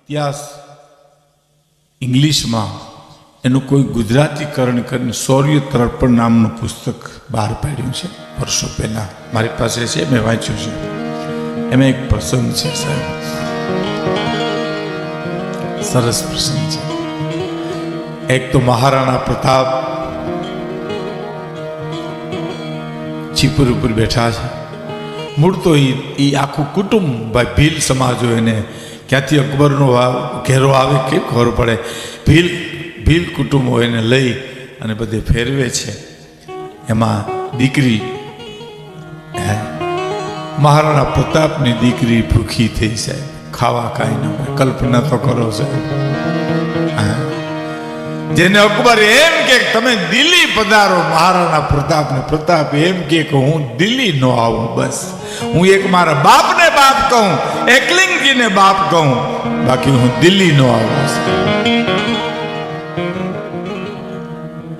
ઇતિહાસ ઇંગ્લિશમાં એનું કોઈ ગુજરાતીકરણ કરીને શૌર્ય તર્પણ નામનું પુસ્તક બહાર પાડ્યું છે વર્ષો પહેલાં. મારી પાસે છે, મેં વાંચ્યું છે. એમાં એક પ્રસંગ છે સાહેબ, સરસ પ્રસંગ છે. એક તો મહારાણા પ્રતાપ ચીપર ઉપર બેઠા છે. મૂળ તો એ આખું કુટુંબ, ભાઈ ભીલ સમાજ હોય એને ક્યાંથી અકબરનો ઘેરો આવે કેમ ખબર પડે. ભીલ કુટુંબ હોય એને લઈ અને બધે ફેરવે છે. એમાં દીકરી મહારાણા પ્રતાપની દીકરી ભૂખી થઈ સાહેબ, ખાવા કાંઈ ન હોય. કલ્પના તો કરો સાહેબ. જેને અકબર એમ કે તમે દિલ્હી પધારો, મહારાણા પ્રતાપને પ્રતાપ એમ કે હું દિલ્હી ન આવું, બસ હું એક મારા બાપને બાપ કહું, એકલિંગજીને બાપ કહું, બાકી હું દિલ્હી ન આવું.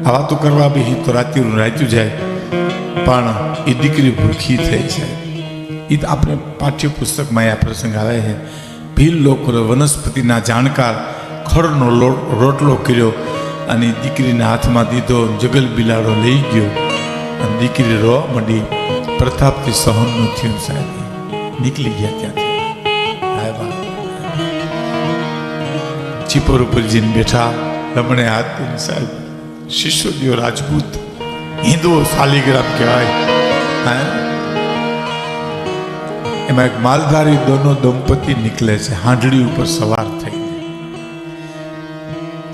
આ વાતો કરવા બી તો રાત્યું જાય, પણ એ દીકરી ભૂખી થઈ છે. એ આપણે પાઠ્યપુસ્તકમાં આ પ્રસંગ આવે છે. ભીલ લોકો વનસ્પતિના જાણકાર ખડનો રોટલો કર્યો અને દીકરીના હાથમાં દીધો. જગલ બિલાડો લઈ ગયો અને દીકરી રોવા માંડી. પ્રતાપથી સહન ન થયું સાહેબ, નીકળી ગયા ત્યાંથી. ચીપર ઉપર જઈને બેઠા, રમણે હાથ દઈને સાહેબ. શિષ્યોદીઓ રાજપૂત, હિન્દુઓ શાલિગ્રામ કહેવાય. એમાં એક માલધારી દોનો દંપતી નીકળે છે હાંડડી ઉપર સવાર થઈને.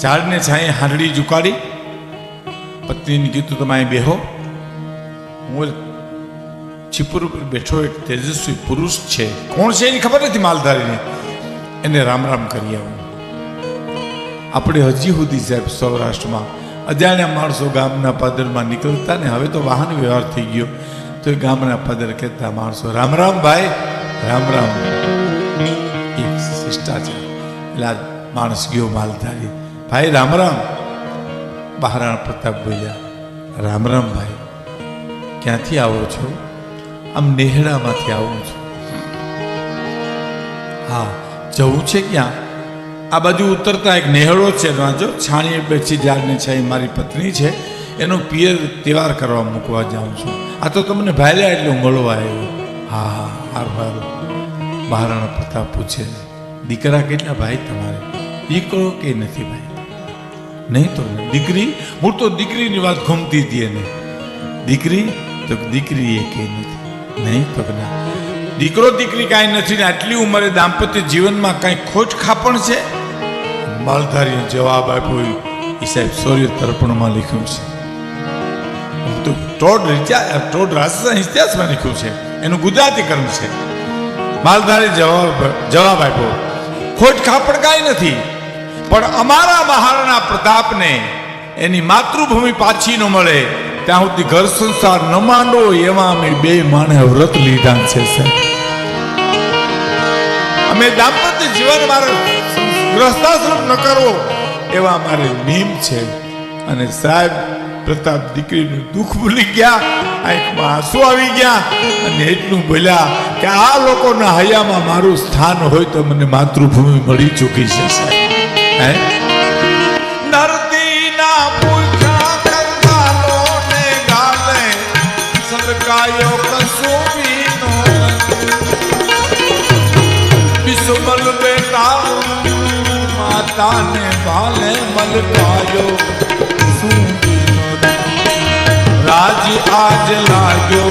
ઝાડને છાંયે હાંડડી ઝુકાડી પત્નીને કીધું તમે અહીં બેહો, હું ચીપર ઉપર બેઠો એક તેજસ્વી પુરુષ છે. કોણ છે એની ખબર નથી માલધારીને. એને રામ રામ કરી આવું. આપણે હજી સુધી સાહેબ સૌરાષ્ટ્રમાં અજાણ્યા માણસો ગામના પાદરમાં નીકળતા ને, હવે તો વાહન વ્યવહાર થઈ ગયો, તો એ ગામના પાદર કહેતા માણસો રામ રામ ભાઈ, રામ રામ. એક શિષ્ટાચાર. એટલે આ માણસ ગયો માલધારી, ભાઈ રામ રામ. મહારાણા પ્રતાપ બોલ્યા રામ રામ ભાઈ, ક્યાંથી આવો છો? આમ નેહડામાંથી આવું છું. હા, જવું છે ક્યાં? આ બાજુ ઉતરતા એક નેહડો છે, જો છાણીએ બેસી ઝાડને છે, મારી પત્ની છે, એનો પિયર તહેવાર કરવા મૂકવા જાઉં છું. આ તો તમને ભાલ્યા એટલે મળવા આવ્યો. હા હા, હારું હારું. મહારાણા પ્રતાપ પૂછે દીકરા કેટલા ભાઈ તમારે? દીકરો કે નથી ભાઈ? નહીં તો દીકરી? હું તો દીકરીની વાત ઘૂમતી હતી એને. દીકરી? તો દીકરી એ કે નથી. નહીં તો ના. દીકરો દીકરી કાંઈ નથી ને આટલી ઉંમરે દાંપત્ય જીવનમાં કાંઈ ખોટ ખાપણ છે? માલધારીએ જવાબ આપ્યો એ સાહેબ શૌર્ય તર્પણમાં લખ્યું છે. તો ટોડ રાજસ્થાન ઇતિહાસમાં લખ્યું છે, એનું ગુજરાતીકરણ છે. માલધારી જવાબ આપ્યો ખોટ ખાપણ કાંઈ નથી, પણ અમારા મહારાણા પ્રતાપને એની માતૃભૂમિ પાછી ન મળે ત્યાં સુધી ઘર સંસાર ન માંડો એવા અમે બે માણે વ્રત લીધા છે સાહેબ. અમે દાંપત્ય જીવન મારે ગ્રસ્તાશ્રમ ન કરવો એવા અમારે નિયમ છે. અને સાહેબ પ્રતાપ દીકરીનું દુઃખ ભૂલી ગયા, આંખમાં આંસુ આવી ગયા અને એટલું બોલ્યા કે આ લોકોના હૈયામાં મારું સ્થાન હોય તો મને માતૃભૂમિ મળી ચૂકી છે સાહેબ. નરદીના પૂછા કરતાલો ને ગાલે સરકાયો કસુમીનો બિસમલ બેટા માતાને ભાલે મલકાયો સુમીનો રાજ આજ લાગ્યો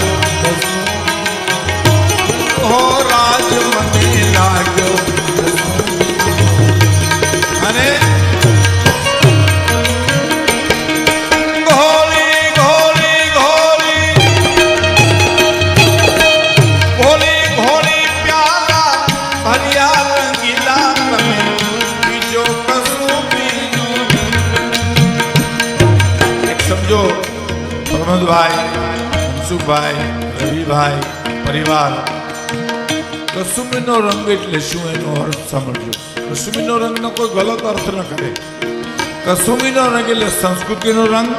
હો રાજ મને લાગ્યો. અને ઘોલી ઘોલી ઘોલી ઘોલી ઘોલી પ્યાલા ભર્યા રંગીલા તમે બીજો કશું પીનું. એક સમજો પ્રમોદભાઈ, મનસુખભાઈ, રવિભાઈ પરિવાર, કસુમીનો રંગ એટલે શું એનો અર્થ સમજો. કસુમીનો રંગનો કોઈ ગલત અર્થ ન કરે. કસુમીનો રંગ એટલે સંસ્કૃતિનો રંગ,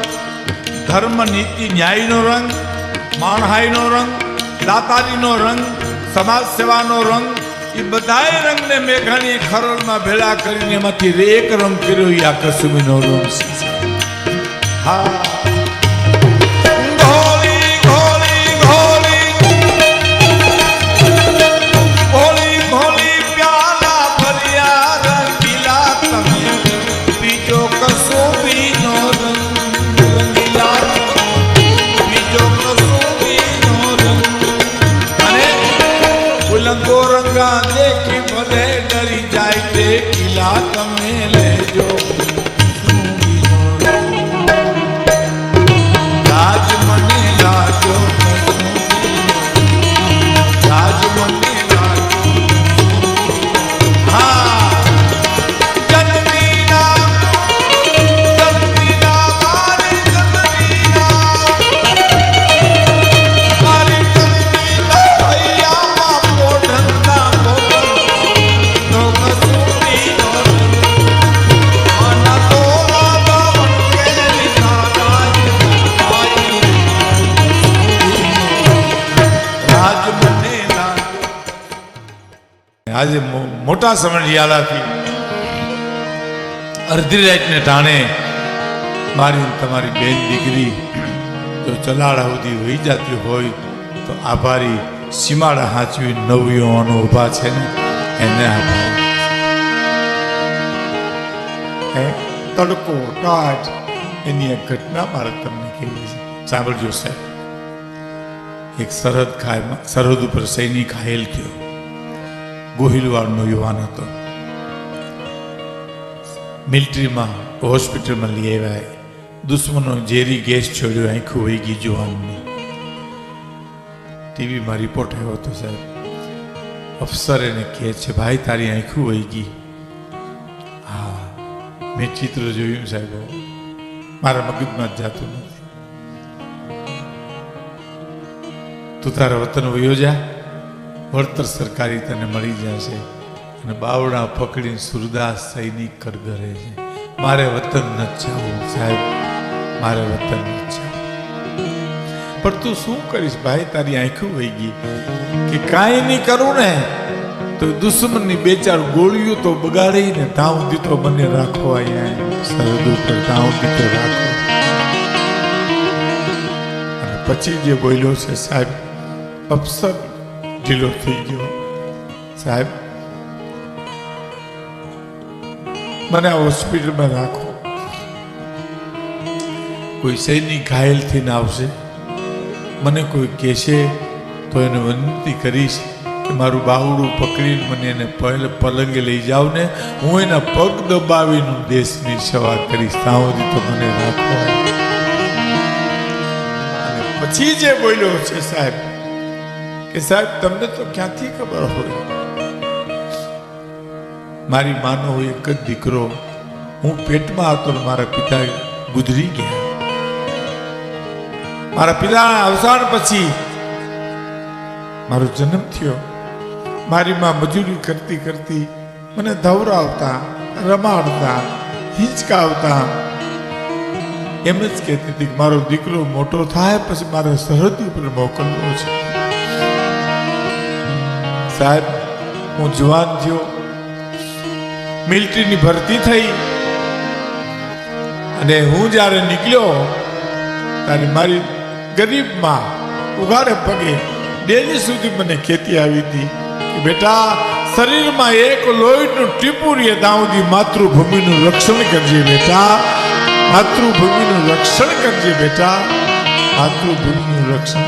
ધર્મ નીતિ ન્યાયનો રંગ, માણહાઈનો રંગ, દાતારીનો રંગ, સમાજ સેવાનો રંગ, કે બધાય રંગને મેઘાણી ખરોળમાં ભેળા કરીને એમાંથી એક રંગ કર્યો આ કસુમીનો રંગ છે. હા આજે મોટા સમઢિયાળાથી અડધી રાતને ટાણે મારી તમારી બેન દીકરી જો ચલાડા સુધી વહી જતી હોય તો આભારી સીમાડા હાચવી નવયુવાનો ઊભા છે ને એને આભારી તડકો ટાટ એની એક ઘટના મારે તમને કેવી છે સાંભળજો સાહેબ. એક સરહદ ઉપર સૈનિક ઘાયલ થયો. ગોહિલવાડનો યુવાન હતો. મિલિટરીમાં હોસ્પિટલમાં લઈ આવ્યા. દુશ્મનો ઝેરી ગેસ છોડ્યો, આંખું વહી ગઈ જુવાનની. ટીવીમાં રિપોર્ટ આવ્યો હતો સાહેબ. અફસર એને કહે છે ભાઈ તારી આંખું વહી ગઈ. હા મેં ચિત્ર જોયું સાહેબ, મારા મગજમાં જ જાતું નથી. તું તારા વતન વયો જા, વળતર સરકારી તને મળી જશે. અને બાવડા પકડીને સુરદાસ સૈનિક કરગરે છે. મારે વતન નથી જવું સાહેબ, મારે વતન નથી જવું. પણ તું શું કરીશ ભાઈ, તારી આંખું વહી ગઈ કે કાંઈ નહીં કરું ને તો દુશ્મનની બે ચાર ગોળીઓ તો બગાડીને તાવ દીતો મને રાખો, અહીંયા સરહદ ઉપર તાવ દીતો રાખો. અને પછી જે બોલ્યો છે સાહેબ, અફસર ઢીલો થઈ ગયો. સાહેબ મને આ હોસ્પિટલમાં રાખો. કોઈ સૈનિક ઘાયલ થઈને આવશે, મને કોઈ કહેશે તો એને વિનંતી કરીશ કે મારું બાવડું પકડીને મને એને પલંગે લઈ જાવ ને, હું એના પગ દબાવીને દેશની સેવા કરીશ. ત્યાં સુધી તો મને રાખો. અને પછી જે બોલ્યો છે સાહેબ કે સાહેબ તમને તો ક્યાંથી ખબર હોય, મારી માનો હોય એક જ દીકરો, હું પેટમાં હતો ને મારા પિતા ગુજરી ગયા. મારા પિતાના અવસાન પછી મારો જન્મ થયો. મારી માં મજૂરી કરતી કરતી મને ધવરાવતા, રમાડતા, હિંચકાવતા. એમ જ કહેતી હતી કે મારો દીકરો મોટો થાય પછી મારે સરહદ ઉપર મોકલવો છે. સાહેબ હું જવાન થયો, મિલિટરીની ભરતી થઈ, અને હું જ્યારે નીકળ્યો ત્યારે મારી ગરીબમાં ઉઘાડે પગે ડેલી સુધી મને ખેતી આવી હતી કે બેટા શરીરમાં એક લોહીનું ટીપું રહે ત્યાં સુધી માતૃભૂમિનું રક્ષણ કરજે બેટા, માતૃભૂમિનું રક્ષણ કરજે બેટા, માતૃભૂમિનું રક્ષણ.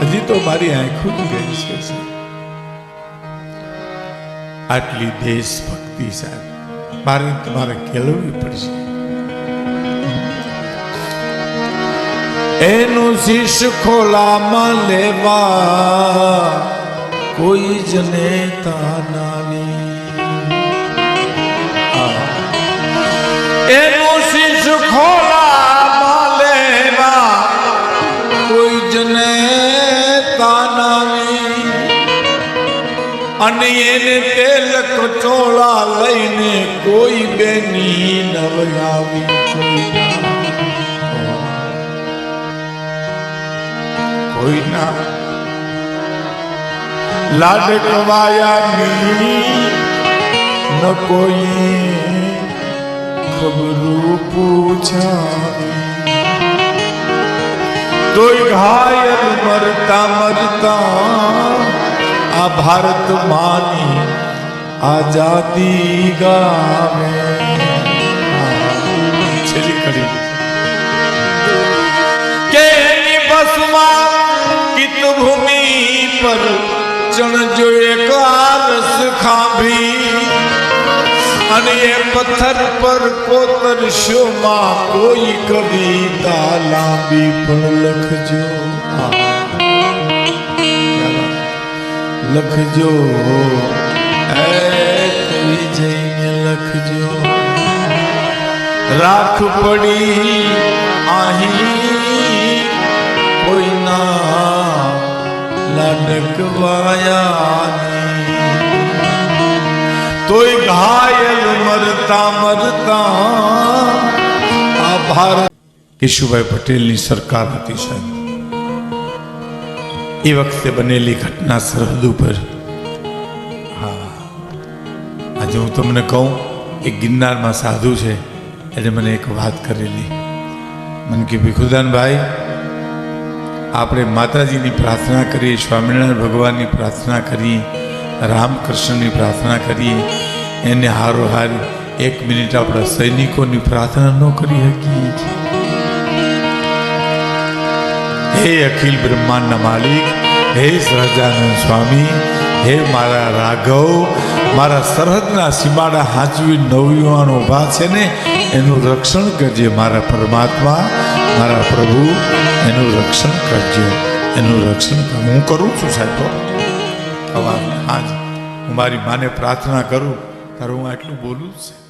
હજી તો મારી આંખો જ ગઈ છે. આટલી દેશભક્તિ સાહેબ મારે તમારે કેળવવી પડશે. એનું શીશ ખોલામાં લેવા કોઈ જ નેતા નાની, એનું શીશ ખોલામાં લેવા કોઈ જ નેતા નાની. અને એને તેલ કચોળા લઈને કોઈ બેની નવરાવી, કોઈના લાડકવાયાની ન કોઈ ખબરું પૂછાવી તોય ઘાયલ મરતા મરતા આ ભારત માની આઝાદી ગામે છેલ્લી કડી કે એની બસમાં કિત ભૂમિ પર ચણજો એક આરસ ખાંભી અને એ પથ્થર પર કોતરશોમાં કોઈ કવિતા લાંબી પણ લખજો લખજો જઈને લખજો રાખ પડી આહી કોઈના લાડકવાયાની તોય ઘાયલ મરતા મરતા આ ભારત કેશુભાઈ પટેલની સરકાર હતી સાહેબ એ વખતે બનેલી ઘટના સરહદ ઉપર આજે હું તમને કહું એક ગિરનારમાં સાધુ છે એટલે મને એક વાત કરેલી મને કે ભીખુદાનભાઈ આપણે માતાજીની પ્રાર્થના કરીએ સ્વામિનારાયણ ભગવાનની પ્રાર્થના કરીએ રામકૃષ્ણની પ્રાર્થના કરીએ એને હારોહાર 1 મિનિટ આપણા સૈનિકોની પ્રાર્થના ન કરી શકીએ હે અખિલ બ્રહ્માંડના માલિક હે સહજાનંદ સ્વામી હે મારા રાઘવ મારા સરહદના સીમાડા હાચવી નવયુવાનો ઊભા છે ને એનું રક્ષણ કરજે મારા પરમાત્મા મારા પ્રભુ એનું રક્ષણ કરજો એનું રક્ષણ હું કરું છું સાહેબ આજ હું મારી માને પ્રાર્થના કરું ત્યારે હું આટલું બોલું જ છે